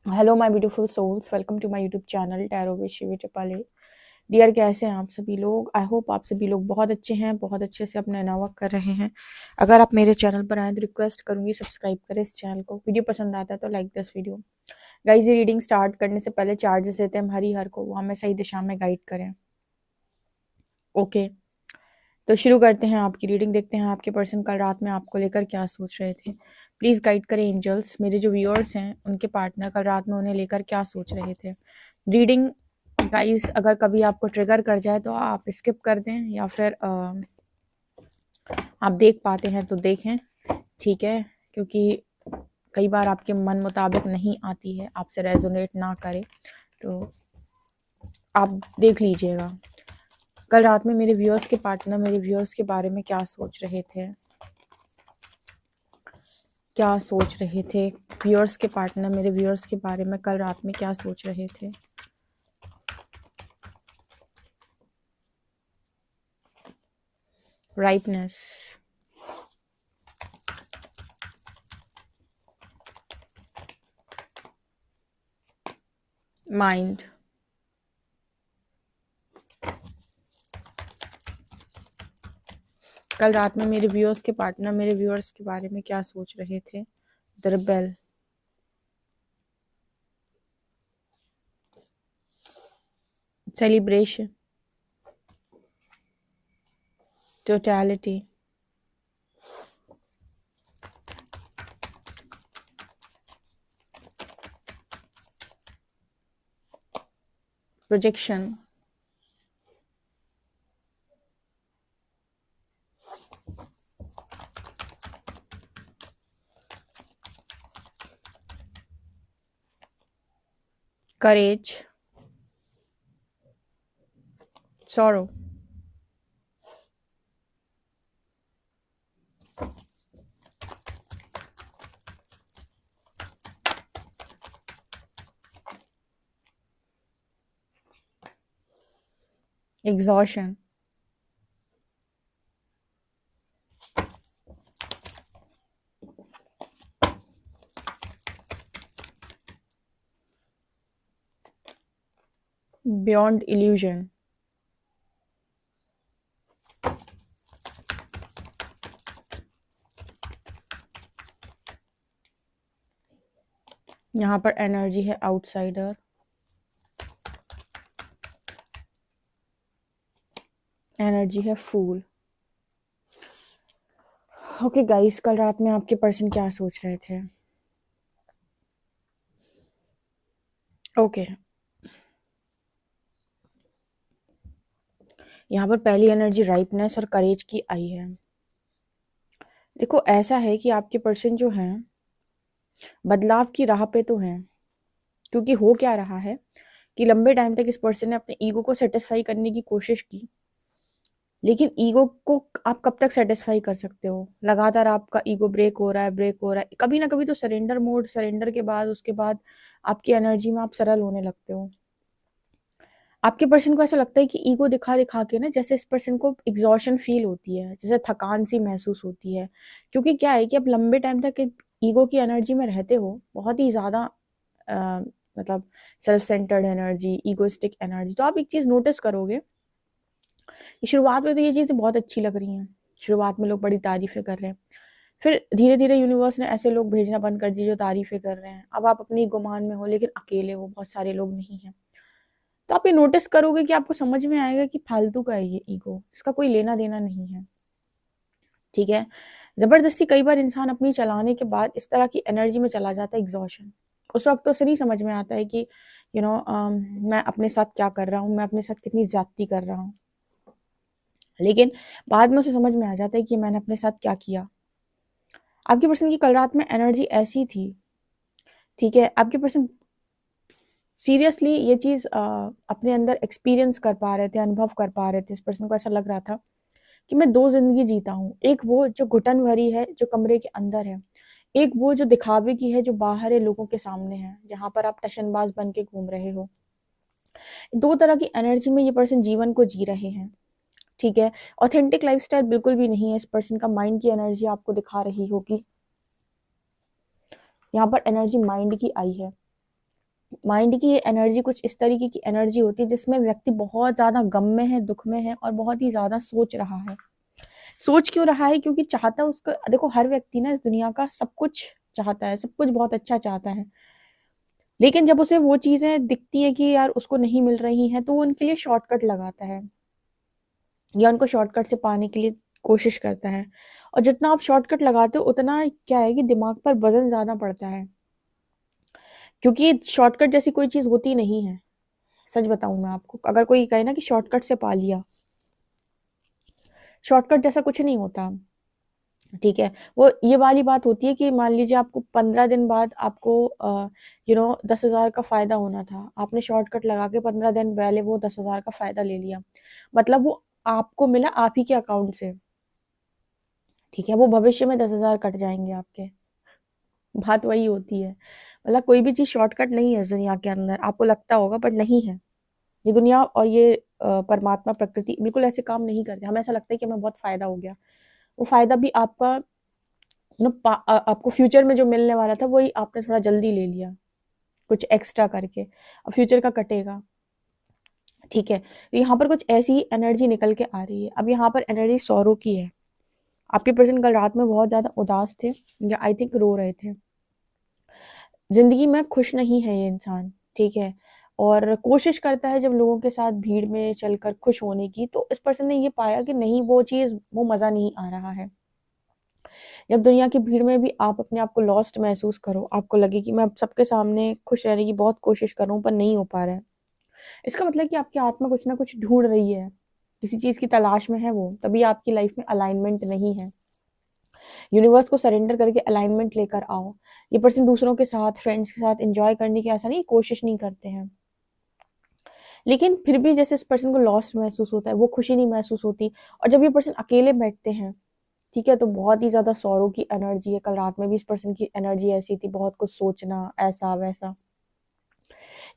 Hello my beautiful souls, welcome to my YouTube channel tarot with Shivi Tipale. Dear, कैसे हैं आप सभी लोग? आई होप आप सभी लोग बहुत अच्छे हैं, बहुत अच्छे से अपना नया वर्क कर रहे हैं। अगर आप मेरे चैनल पर आए तो रिक्वेस्ट करूंगी सब्सक्राइब करें इस चैनल को। वीडियो पसंद आता है तो लाइक दिस वीडियो। गाइस, ये रीडिंग स्टार्ट करने से पहले चार्जेस देते हैं हम हरी हर को, वो हमें सही दिशा में गाइड करें। ओके, तो शुरू करते हैं आपकी रीडिंग। देखते हैं आपके पर्सन कल रात में आपको लेकर क्या सोच रहे थे। प्लीज़ गाइड करें एंजल्स, मेरे जो व्यूअर्स हैं उनके पार्टनर कल रात में उन्हें लेकर क्या सोच रहे थे। रीडिंग गाइस अगर कभी आपको ट्रिगर कर जाए तो आप स्किप कर दें, या फिर आप देख पाते हैं तो देखें, ठीक है? क्योंकि कई बार आपके मन मुताबिक नहीं आती है, आपसे रेजोनेट ना करे तो आप देख लीजिएगा। कल रात में मेरे व्यूअर्स के पार्टनर मेरे व्यूअर्स के बारे में क्या सोच रहे थे, क्या सोच रहे थे। व्यूअर्स के पार्टनर मेरे व्यूअर्स के बारे में कल रात में क्या सोच रहे थे। राइटनेस, माइंड, कल रात में मेरे व्यूअर्स के पार्टनर मेरे व्यूअर्स के बारे में क्या सोच रहे थे। The rebel, celebration, totality, projection, courage, sorrow, exhaustion, beyond illusion, यहाँ पर एनर्जी है आउटसाइडर, एनर्जी है फूल। ओके गाइस, कल रात में आपके पर्सन क्या सोच रहे थे। ओके, यहाँ पर पहली एनर्जी राइपनेस और करेज की आई है। देखो, ऐसा है कि आपके पर्सन जो हैं बदलाव की राह पे तो हैं, क्योंकि हो क्या रहा है कि लंबे टाइम तक इस पर्सन ने अपने ईगो को सेटिस्फाई करने की कोशिश की, लेकिन ईगो को आप कब तक सेटिस्फाई कर सकते हो? लगातार आपका ईगो ब्रेक हो रहा है, ब्रेक हो रहा है। कभी ना कभी तो सरेंडर मोड, सरेंडर के बाद उसके बाद आपकी एनर्जी में आप सरल होने लगते हो। आपके पर्सन को ऐसा लगता है कि ईगो दिखा दिखा के ना, जैसे इस पर्सन को एग्जॉशन फील होती है, जैसे थकान सी महसूस होती है। क्योंकि क्या है कि आप लंबे टाइम तक ईगो की एनर्जी में रहते हो, बहुत ही ज़्यादा मतलब self centred energy, egoistic energy. तो आप एक चीज़ नोटिस करोगे कि शुरुआत में तो ये चीज़ें बहुत अच्छी लग रही हैं, शुरुआत में लोग बड़ी तारीफ़ें कर रहे हैं, फिर धीरे धीरे यूनिवर्स ने ऐसे लोग भेजना बंद कर दिए जो तारीफ़ें कर रहे हैं। अब आप अपनी गुमान में हो, लेकिन अकेले हो, बहुत सारे लोग नहीं हैं। तो आप ये नोटिस करोगे कि आपको समझ में आएगा कि फालतू का है ये ईगो, इसका कोई लेना देना नहीं है, ठीक है? जबरदस्ती कई बार इंसान अपनी चलाने के बाद इस तरह की एनर्जी में चला जाता है, एग्जॉशन। उस वक्त तो उसे नहीं समझ में आता है कि मैं अपने साथ क्या कर रहा हूँ, मैं अपने साथ कितनी ज्यादती कर रहा हूँ, लेकिन बाद में उसे समझ में आ जाता है कि मैंने अपने साथ क्या किया। आपके पर्सन की कल रात में एनर्जी ऐसी थी, ठीक है? आपके पर्सन सीरियसली ये चीज़ अपने अंदर एक्सपीरियंस कर पा रहे थे, अनुभव कर पा रहे थे। इस पर्सन को ऐसा लग रहा था कि मैं 2 ज़िंदगी जीता हूँ। एक वो जो घुटन भरी है, जो कमरे के अंदर है। एक वो जो दिखावे की है, जो बाहर है, लोगों के सामने है, जहाँ पर आप टशनबाज बन के घूम रहे हो। 2 तरह की एनर्जी में ये पर्सन जीवन को जी रहे हैं, ठीक है? ऑथेंटिक लाइफ़स्टाइल बिल्कुल भी नहीं है इस पर्सन का। माइंड की एनर्जी आपको दिखा रही होगी। यहाँ पर एनर्जी माइंड की आई है। माइंड की ये एनर्जी कुछ इस तरीके की एनर्जी होती है जिसमें व्यक्ति बहुत ज़्यादा गम में है, दुख में है और बहुत ही ज़्यादा सोच रहा है। सोच क्यों रहा है? क्योंकि चाहता उसको, देखो हर व्यक्ति ना इस दुनिया का सब कुछ चाहता है, सब कुछ बहुत अच्छा चाहता है। लेकिन जब उसे वो चीज़ें दिखती है कि यार उसको नहीं मिल रही हैं, तो वो उनके लिए शॉर्टकट लगाता है या उनको शॉर्टकट से पाने के लिए कोशिश करता है। और जितना आप शॉर्टकट लगाते हो उतना क्या है कि दिमाग पर वज़न ज़्यादा पड़ता है। क्योंकि शॉर्टकट जैसी कोई चीज़ होती नहीं है। सच बताऊँ मैं आपको, अगर कोई कहे ना कि शॉर्टकट से पा लिया, शॉर्टकट जैसा कुछ नहीं होता। ठीक है, वो ये वाली बात होती है कि मान लीजिए आपको 15 दिन बाद आपको 10,000 का फ़ायदा होना था। आपने शॉर्टकट लगा के 15 दिन पहले वो 10,000 का फ़ायदा ले लिया। मतलब वो आपको मिला आप ही के अकाउंट से। ठीक है, वो भविष्य में 10,000 कट जाएँगे आपके। बात वही होती है। मतलब कोई भी चीज़ शॉर्टकट नहीं है इस दुनिया के अंदर, आपको लगता होगा बट नहीं है। ये दुनिया और ये परमात्मा, प्रकृति बिल्कुल ऐसे काम नहीं करते। हमें ऐसा लगता है कि हमें बहुत फ़ायदा हो गया। वो फ़ायदा भी आपका आपको फ्यूचर में जो मिलने वाला था वही आपने थोड़ा जल्दी ले लिया, कुछ एक्स्ट्रा करके। अब फ्यूचर का कटेगा, ठीक है? तो यहाँ पर कुछ ऐसी ही एनर्जी निकल के आ रही है। अब यहाँ पर एनर्जी सौरों की है। आपके पर्सन कल रात में बहुत ज़्यादा उदास थे या आई थिंक रो रहे थे। ज़िंदगी में खुश नहीं है ये इंसान, ठीक है? और कोशिश करता है जब लोगों के साथ भीड़ में चलकर खुश होने की, तो इस पर्सन ने ये पाया कि नहीं, वो चीज़, वो मज़ा नहीं आ रहा है। जब दुनिया की भीड़ में भी आप अपने आप को लॉस्ट महसूस करो, आपको लगे कि मैं अब सबके सामने खुश रहने की बहुत कोशिश कर रहा हूँ पर नहीं हो पा रहा है, इसका मतलब कि आपकी आत्मा कुछ ना कुछ ढूँढ रही है, किसी चीज़ की तलाश में है वो, तभी आपकी लाइफ में अलाइनमेंट नहीं है। यूनिवर्स को सरेंडर करके अलाइनमेंट लेकर आओ। ये पर्सन दूसरों के साथ, फ्रेंड्स के साथ एन्जॉय करने की ऐसा नहीं कोशिश नहीं करते हैं। लेकिन फिर भी जैसे इस पर्सन को लॉस्ट महसूस होता है, वो खुशी नहीं महसूस होती और जब ये पर्सन अकेले बैठते हैं, ठीक है, तो बहुत ही ज़्यादा सौरों की एनर्जी है। कल रात में भी इस पर्सन की एनर्जी ऐसी थी, बहुत कुछ सोचना, ऐसा-वैसा।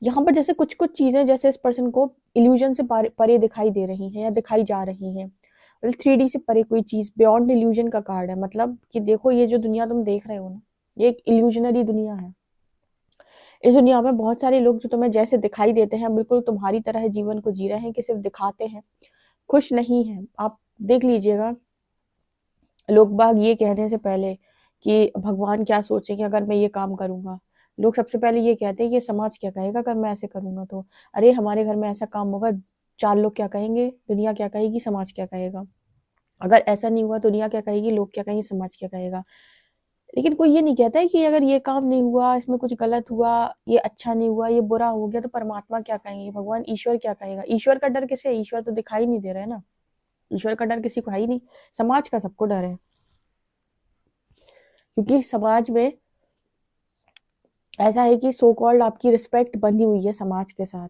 यहाँ पर जैसे कुछ-कुछ चीज़ें जैसे इस पर्सन को इल्यूज़न से परे परे दिखाई दे रही हैं या दिखाई जा रही हैं। मतलब 3D से परे कोई चीज़, बियॉन्ड इल्यूज़न का कार्ड है। मतलब कि देखो ये जो दुनिया तुम देख रहे हो ना, ये एक इल्यूज़नरी दुनिया है। इस दुनिया में बहुत सारे लोग जो तुम्हें जैसे दिखाई देते हैं, बिल्कुल तुम्हारी तरह जीवन को जी रहे हैं कि सिर्फ़ दिखाते हैं, खुश नहीं हैं। आप देख लीजिएगा, लोग बाग ये कहने से पहले कि भगवान क्या सोचेंगे अगर मैं ये काम करूँगा, लोग सबसे पहले ये कहते हैं कि समाज क्या कहेगा अगर मैं ऐसे करूँगा तो? अरे हमारे घर में ऐसा काम होगा, 4 लोग क्या कहेंगे, दुनिया क्या कहेगी, समाज क्या कहेगा? अगर ऐसा नहीं हुआ, दुनिया क्या कहेगी, लोग क्या कहेंगे, समाज क्या कहेगा? लेकिन कोई ये नहीं कहता है कि अगर ये काम नहीं हुआ, इसमें कुछ गलत हुआ, ये अच्छा नहीं हुआ, ये बुरा हो गया तो परमात्मा क्या कहेंगे, भगवान, ईश्वर क्या कहेगा? ईश्वर का डर किसे है? ईश्वर तो दिखाई नहीं दे रहा है ना। ईश्वर का डर किसी को है ही नहीं, समाज का सबको डर है। क्योंकि समाज में ऐसा है कि सो कॉल्ड आपकी रिस्पेक्ट बंधी हुई है समाज के साथ,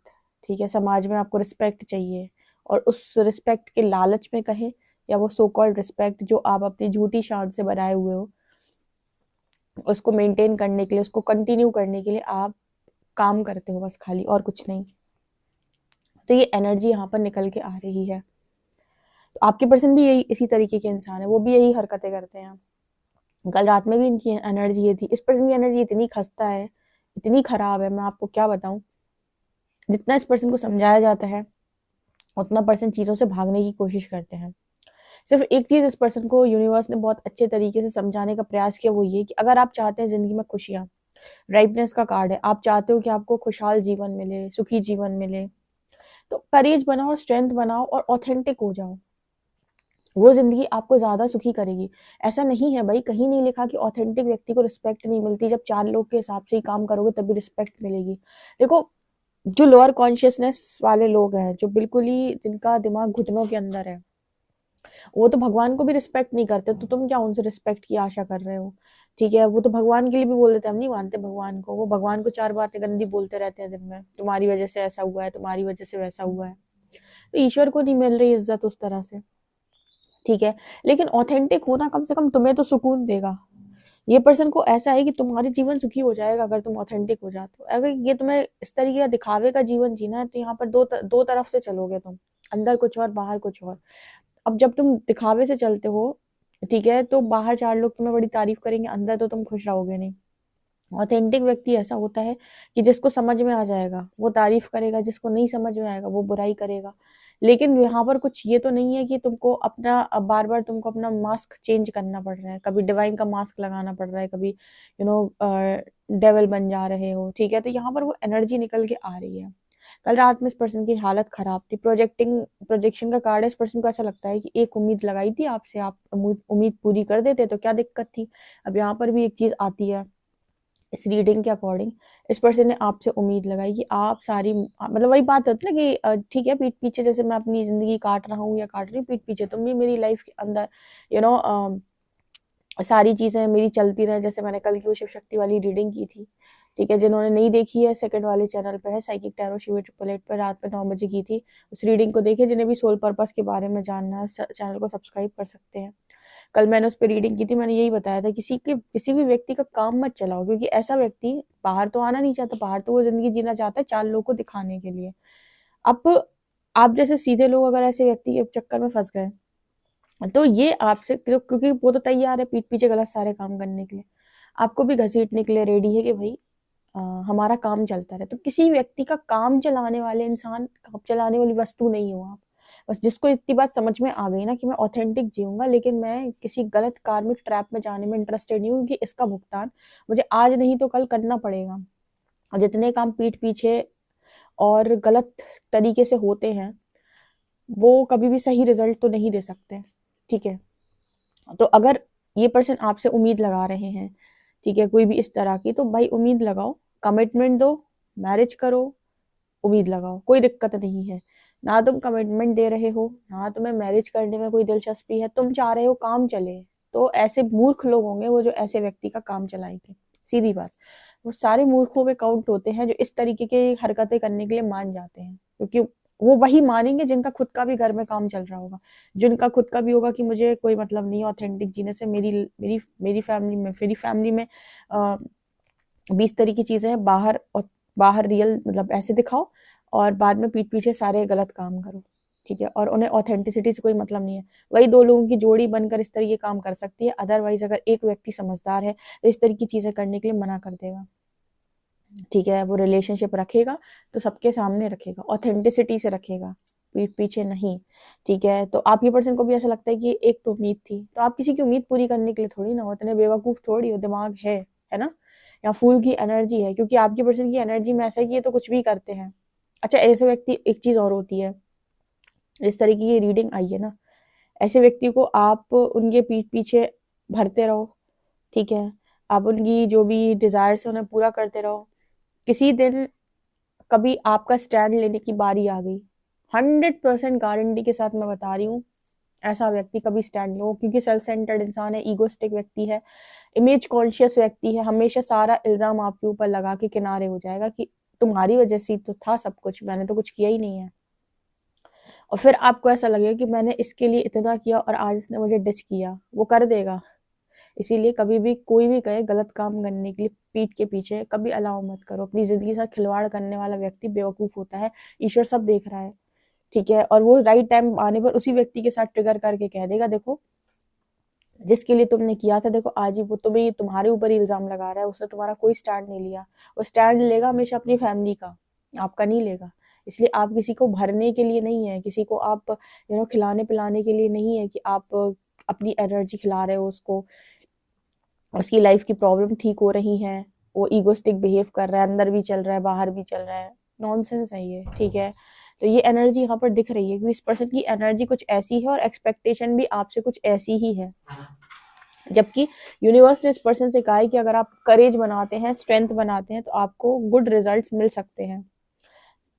ठीक है? समाज में आपको रिस्पेक्ट चाहिए और उस रिस्पेक्ट के लालच में कहें या वो सो कॉल्ड रिस्पेक्ट जो आप अपनी झूठी शान से बनाए हुए हो, उसको मेंटेन करने के लिए, उसको कंटिन्यू करने के लिए आप काम करते हो बस खाली, और कुछ नहीं। तो ये एनर्जी यहाँ पर निकल के आ रही है। तो आपके पर्सन भी यही इसी तरीके के इंसान है, वो भी यही हरकतें करते हैं। कल रात में भी इनकी एनर्जी ये थी। इस पर्सन की एनर्जी इतनी खस्ता है, इतनी खराब है, मैं आपको क्या बताऊं। जितना इस पर्सन को समझाया जाता है उतना पर्सन चीज़ों से भागने की कोशिश करते हैं। सिर्फ एक चीज़ इस पर्सन को यूनिवर्स ने बहुत अच्छे तरीके से समझाने का प्रयास किया, वो ये कि अगर आप चाहते हैं ज़िंदगी में खुशियाँ, राइटनेस का कार्ड है, आप चाहते हो कि आपको खुशहाल जीवन मिले, सुखी जीवन मिले, तो करेज बनाओ, स्ट्रेंथ बनाओ और ऑथेंटिक हो जाओ। वो ज़िंदगी आपको ज़्यादा सुखी करेगी। ऐसा नहीं है भाई, कहीं नहीं लिखा कि ऑथेंटिक व्यक्ति को रिस्पेक्ट नहीं मिलती, जब 4 लोग के हिसाब से ही काम करोगे तभी रिस्पेक्ट मिलेगी। देखो, जो लोअर कॉन्शियसनेस वाले लोग हैं, जो बिल्कुल ही जिनका दिमाग घुटनों के अंदर है, वो तो भगवान को भी रिस्पेक्ट नहीं करते, तो तुम क्या उनसे रिस्पेक्ट की आशा कर रहे हो? ठीक है, वो तो भगवान के लिए भी बोल देते हैं, हम नहीं मानते भगवान को। वो भगवान को 4 बातें गंदी बोलते रहते हैं दिन में, तुम्हारी वजह से ऐसा हुआ है, तुम्हारी वजह से वैसा हुआ है। तो ईश्वर को नहीं मिल रही इज़्ज़त उस तरह से, ठीक है? लेकिन ऑथेंटिक होना कम से कम तुम्हें तो सुकून देगा। ये पर्सन को ऐसा है कि तुम्हारी जीवन सुखी हो जाएगा अगर तुम ऑथेंटिक हो जाते हो। अगर ये तुम्हें इस तरीके का दिखावे का जीवन जीना है, तो यहाँ पर दो तरफ से चलोगे तुम, अंदर कुछ और, बाहर कुछ और। अब जब तुम दिखावे से चलते हो, ठीक है, तो बाहर 4 लोग तुम्हें बड़ी तारीफ करेंगे, अंदर तो तुम खुश रहोगे नहीं। ऑथेंटिक व्यक्ति ऐसा होता है कि जिसको समझ में आ जाएगा वो तारीफ करेगा, जिसको नहीं समझ में आएगा वो बुराई करेगा। लेकिन यहाँ पर कुछ ये तो नहीं है कि तुमको अपना बार बार तुमको अपना मास्क चेंज करना पड़ रहा है, कभी डिवाइन का मास्क लगाना पड़ रहा है, कभी डेविल बन जा रहे हो। ठीक है, तो यहाँ पर वो एनर्जी निकल के आ रही है। कल रात में इस पर्सन की हालत खराब थी, प्रोजेक्शन का कार्ड है। इस पर्सन को ऐसा लगता है कि एक उम्मीद लगाई थी आपसे, आप उम्मीद पूरी कर देते तो क्या दिक्कत थी। अब यहाँ पर भी एक चीज आती है इस रीडिंग के अकॉर्डिंग, इस पर्सन ने आपसे उम्मीद लगाई कि आप सारी मतलब वही बात होती है ना कि ठीक है, पीठ पीछे जैसे मैं अपनी जिंदगी काट रहा हूँ या काट रही हूँ, पीठ पीछे तुम भी मेरी लाइफ के अंदर यू नो सारी चीजें मेरी चलती रहे। जैसे मैंने कल की वो शिव शक्ति वाली रीडिंग की थी, ठीक है, जिन्होंने नहीं देखी है सेकंड वाले चैनल पे है, साइकिक टैरो शिव 888 पे रात में 9 बजे की थी। उस रीडिंग को देखे, जिन्हें भी सोल पर्पस के बारे में जानना है चैनल को सब्सक्राइब कर सकते हैं। कल मैंने उस पर रीडिंग की थी, मैंने यही बताया था किसी भी व्यक्ति का काम मत चलाओ, क्योंकि ऐसा व्यक्ति बाहर तो आना नहीं चाहता, बाहर तो वो जिंदगी जीना चाहता है 4 लोगों को दिखाने के लिए। अब आप जैसे सीधे लोग अगर ऐसे व्यक्ति के चक्कर में फंस गए तो ये आपसे, क्योंकि वो तो तैयार है पीठ पीछे गलत सारे काम करने के लिए, आपको भी घसीटने के लिए रेडी है कि भाई हमारा काम चलता रहे। तो किसी व्यक्ति का काम चलाने वाले इंसान, काम चलाने वाली वस्तु नहीं हो आप। बस जिसको इतनी बात समझ में आ गई ना कि मैं ऑथेंटिक जीऊंगा, लेकिन मैं किसी गलत कार्मिक ट्रैप में जाने में इंटरेस्टेड नहीं हूँ, कि इसका भुगतान मुझे आज नहीं तो कल करना पड़ेगा। और जितने काम पीठ पीछे और गलत तरीके से होते हैं वो कभी भी सही रिजल्ट तो नहीं दे सकते। ठीक है, तो अगर ये पर्सन आपसे उम्मीद लगा रहे हैं, ठीक है, कोई भी इस तरह की, तो भाई उम्मीद लगाओ, कमिटमेंट दो, मैरिज करो, उम्मीद लगाओ, कोई दिक्कत नहीं है। ना तुम कमिटमेंट दे रहे हो, ना तुम्हें मैरिज करने में कोई दिलचस्पी है, तुम चाह रहे हो काम चले, तो ऐसे मूर्ख लोग होंगे वो जो ऐसे व्यक्ति का काम चलाएंगे। सीधी बात, वो सारे मूर्खों में काउंट होते हैं जो इस तरीके की हरकतें करने के लिए मान जाते हैं, क्योंकि वो वही मानेंगे जिनका खुद का भी घर में काम चल रहा होगा, जिनका खुद का भी होगा कि मुझे कोई मतलब नहीं ऑथेंटिक जीने से, मेरी फैमिली में 20 तरह की चीजें हैं, बाहर और बाहर रियल मतलब ऐसे दिखाओ और बाद में पीठ पीछे सारे गलत काम करो। ठीक है, और उन्हें ऑथेंटिसिटी से कोई मतलब नहीं है। वही 2 लोगों की जोड़ी बनकर इस तरह के काम कर सकती है, अदरवाइज अगर एक व्यक्ति समझदार है तो इस तरह की चीजें करने के लिए मना कर देगा। ठीक है, वो रिलेशनशिप रखेगा तो सबके सामने रखेगा, ऑथेंटिसिटी से रखेगा, पीठ पीछे नहीं। ठीक है, तो आप ये पर्सन को भी ऐसा लगता है कि एक तो उम्मीद थी, तो आप किसी की उम्मीद पूरी करने के लिए थोड़ी ना हो, इतने बेवकूफ थोड़ी हो, दिमाग है ना, या फूल की एनर्जी है, क्योंकि आपकी पर्सन की एनर्जी में ऐसा है कि ये तो कुछ भी करते हैं। अच्छा, ऐसे व्यक्ति, एक चीज और होती है, इस तरीके की रीडिंग आई है ना, ऐसे व्यक्ति को आप उनके पीठ पीछे भरते रहो। ठीक है, आप उनकी जो भी डिजायर्स है उन्हें पूरा करते रहो। किसी दिन कभी आपका स्टैंड लेने की बारी आ गई, 100% गारंटी के साथ मैं बता रही हूँ, ऐसा व्यक्ति कभी स्टैंड नहीं हो, क्योंकि सेल्फ सेंटर्ड इंसान है, ईगोस्टिक व्यक्ति है, इमेज कॉन्शियस व्यक्ति है, हमेशा सारा इल्जाम आपके ऊपर लगा के किनारे हो जाएगा कि तुम्हारी वजह से तो था सब कुछ, मैंने तो कुछ किया ही नहीं है। और फिर आपको ऐसा लगेगा कि मैंने इसके लिए इतना किया और आज इसने मुझे डिच किया, वो कर देगा। इसीलिए कभी भी कोई भी कहे गलत काम करने के लिए पीठ के पीछे कभी अलाउ मत करो। अपनी जिंदगी के साथ खिलवाड़ करने वाला व्यक्ति बेवकूफ होता है, ईश्वर सब देख रहा है। ठीक है, और वो राइट टाइम आने पर उसी व्यक्ति के साथ ट्रिगर करके कह देगा, देखो जिसके लिए तुमने किया था, देखो आज ही वो तुम्हें तुम्हारे ऊपर इल्जाम लगा रहा है, उसने तुम्हारा कोई स्टैंड नहीं लिया। वो स्टैंड लेगा हमेशा अपनी फैमिली का, आपका नहीं लेगा। इसलिए आप किसी को भरने के लिए नहीं है, किसी को आप खिलाने पिलाने के लिए नहीं है कि आप अपनी एनर्जी खिला रहे हो उसको, उसकी लाइफ की प्रॉब्लम ठीक हो रही है, वो ईगोस्टिक बिहेव कर रहा है, अंदर भी चल रहा है बाहर भी चल रहा है, नॉनसेंस है ये। ठीक है, तो ये एनर्जी यहाँ पर दिख रही है कि इस पर्सन की एनर्जी कुछ ऐसी है और एक्सपेक्टेशन भी आपसे कुछ ऐसी ही है। जबकि यूनिवर्स ने इस पर्सन से कहा है कि अगर आप करेज बनाते हैं, स्ट्रेंथ बनाते हैं, तो आपको गुड रिजल्ट्स मिल सकते हैं।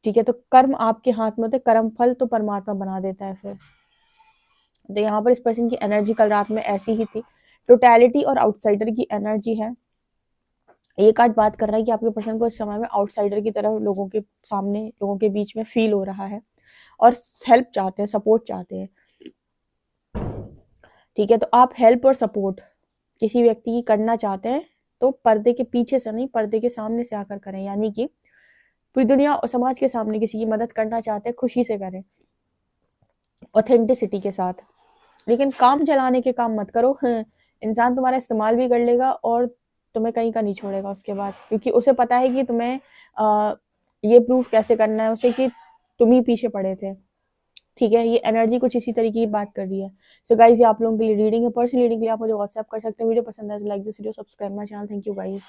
ठीक है, तो कर्म आपके हाथ में होते हैं, कर्म फल तो परमात्मा बना देता है फिर। तो यहाँ पर इस पर्सन की एनर्जी कल रात में ऐसी ही थी, टोटैलिटी और आउटसाइडर की एनर्जी है। एक आध बात कर रहा है कि आपके पर्सन को इस समय में आउटसाइडर की तरह लोगों के सामने, लोगों के बीच में फील हो रहा है और हेल्प चाहते हैं, सपोर्ट चाहते हैं। ठीक है, तो आप हेल्प और सपोर्ट किसी व्यक्ति की करना चाहते हैं तो पर्दे के पीछे से नहीं, पर्दे के सामने से आकर करें, यानी कि पूरी दुनिया और समाज के सामने किसी की मदद करना चाहते हैं, खुशी से करें, ऑथेंटिसिटी के साथ। लेकिन काम चलाने के काम मत करो, इंसान तुम्हारा इस्तेमाल भी कर लेगा और तुम्हें कहीं का नहीं छोड़ेगा उसके बाद, क्योंकि उसे पता है कि तुम्हें ये प्रूफ कैसे करना है उसे कि तुम ही पीछे पड़े थे। ठीक है, ये एनर्जी कुछ इसी तरीके की बात कर रही है। सो गाइज, ये आप लोगों के लिए रीडिंग है। पर्सनल रीडिंग के लिए आप मुझे व्हाट्सएप कर सकते हैं। वीडियो पसंद आए तो like this video, subscribe my channel. Thank you guys.